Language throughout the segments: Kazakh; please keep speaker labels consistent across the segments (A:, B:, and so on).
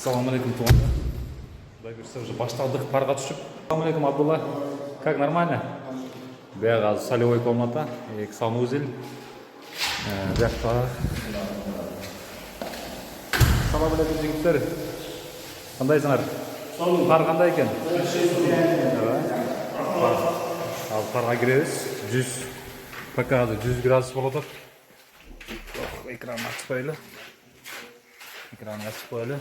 A: Ассаламу алейкум, туғандар. Құдай берсе уже башталдық парға түсіп. Ассаламу алейкум, Абдулла. Как, нормально? Бияға солевой комната, екі санузел. Бияқта. Ассаламу алейкум, жігіттер. Қандайсыңар? Пар қандай екен? Ал парға кіреміз. 100, пока 100 градус болып отыр. Экран açık böyle. Ekranı açık böyle.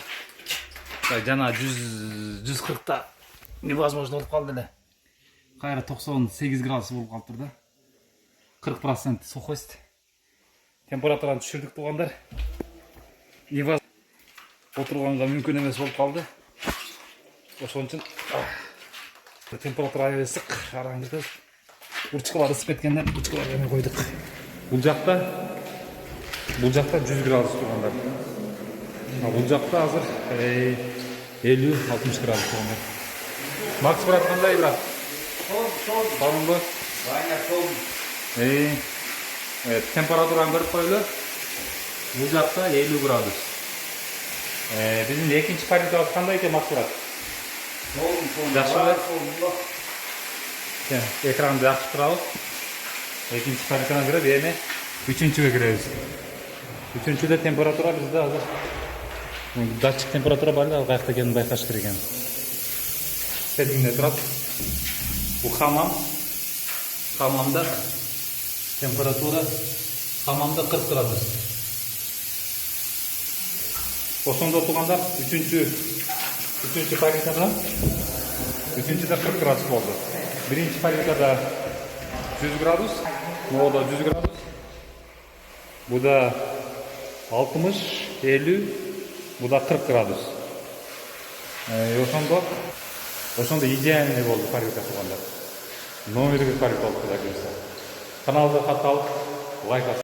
A: Jana 140'ta невозможно olup kaldı ele. Kayra 98 gradus olup kaldı. 40% сухость. Температураны düşürdük туғандар. Невозможно отырғанға мүмкін емес болып қалды. Ошон үчүн температура аябай ысык, араң кетет. Урчкалар ысып кеткенде урчкаларга эме койдук. Бул жақта 100 градус туғандар. Бұл жақта азыр 50-60 градус туғандар. Макс брат қандай, брат? Салым ба? Температураны көріп қойлы. Бұл жақта 50 градус. Біздің екінші паритет қандай екен, Макс брат? Жақсы ба? Экранды жақсы тұрауыз. Екінші паритетіне кіріп, еме үшіншіге кіреміз. Üçüncüde temperatura bizde hazır. Датчик температура бар да, қаяқта екенін байқаш керек екен. Сетингде тұрады. Бұл хамам. Хамамда температура 40 градус. Осында туғандар үшінші паритада 40 градус болды. Бірінші паритада 100 градус, ода 100 градус. Бұда 60, 50, бұда 40 градус. Ошондо идеальный болды паритет туғандар. Номерге паритет болды да келсе. Каналды қаталып, лайк